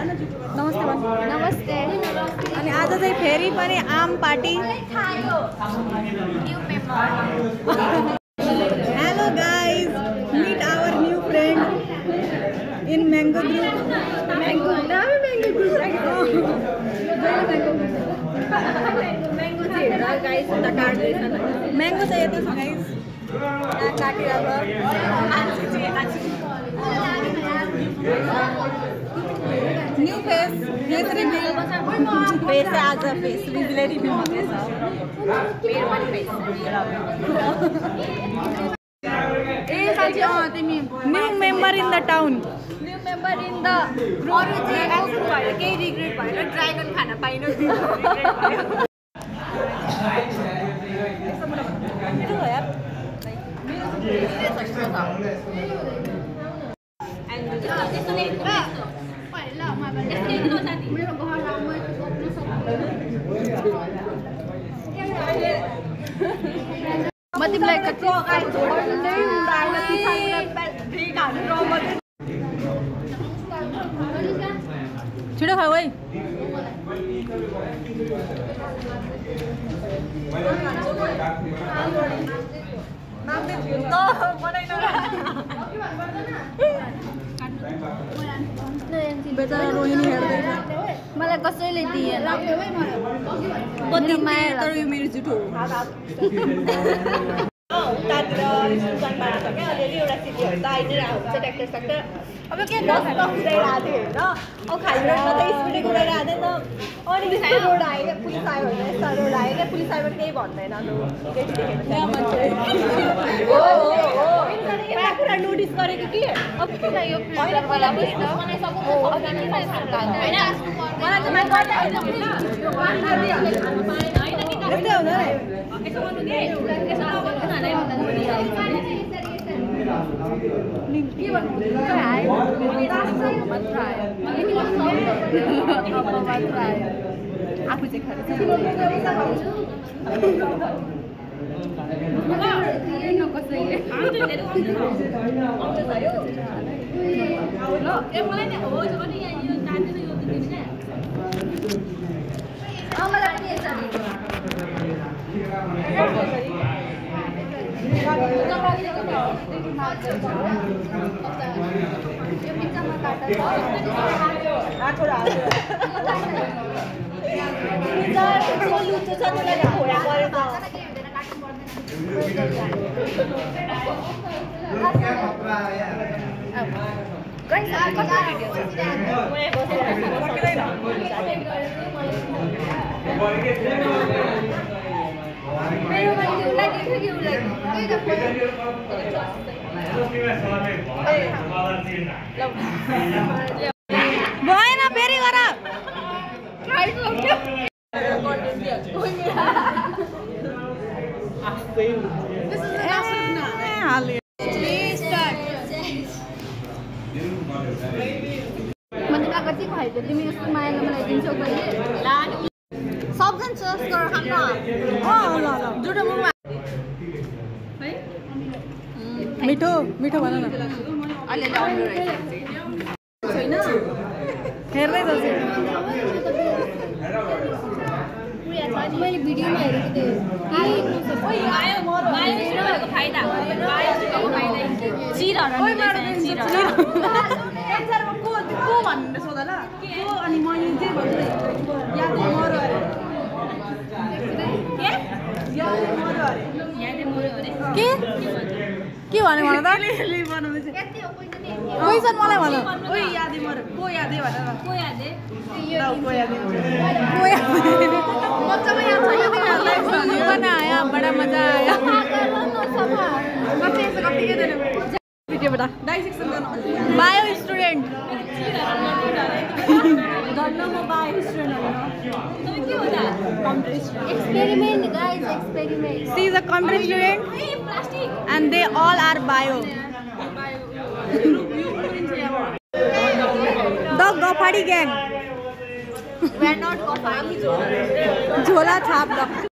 नमस्ते भन्। नमस्ते। अनि आज चाहिँ फेरि पनि आम party. Hello guys, meet our new friend in mango group. Mango चाहिँ यता छ गाइज, यहाँ काटिरहेको न्यू फेस रिभिल। फेस आज फेस रिभिलै रिभिल हुँदैछ। New member in the town. New member in the group. भएर केही रिग्रेट भएर ड्रागन खाना पाइन। तिमीलाई छिटो खाऊ है। बेचारा रोहिणी हेर्दैछ। मलाई कसैले दिएन। तर यो मेरो जुठो हो। उतातिर सुनबाट छ क्या अलिअलि एउटा सिटीहरू त आइ नै रहेको हुन्छ ट्र्याक्टर ट्र्याक्टर। अब के बसमा कुदाइरहेको थियो होइन, अब खाली रोडमा त स्पिडै कुदाइरहेको थियो नि त। अनि यस्तो रोड आयो क्या, पुलिस आयो भने यस्तो रोड आयो क्या, पुलिस आयो भने केही भन्दैन। कुरा नोटिस गरेको कि अब किन यो आफू चाहिँ भएन फेरि गर। कति खुवाइदियो तिमी यस्तो मायाले मलाई दिन्छौ कहिले सबजना चोस गरेर खानु। ल जुठो मुखमा मिठो मिठो भन न। छैन हेर्दै जाउँछु। मैले भिडियोमा हेरेको थिएँ। को भन्ने सोधा ल को अनि मैले चाहिँ भन्दै यादै मरो अरे के भने भन त। क्वेसन मलाई भन। ओइ यादै मरो को यादै भन न। को यादै मजामा याद छैन तिमीहरूलाई। बना आया बडा मजा आया। कति के देने भिडियो बेटा डाइसेक्सन गर्न बायो स्टुडेन्ट गर्न म बायो स्टुडेन्ट हो। तिमी के हो त? Computer student. Experiment guys experiment. She is a computer student and they all are bio. The Gopadi gang. We are not Gopadi. Jhola chap.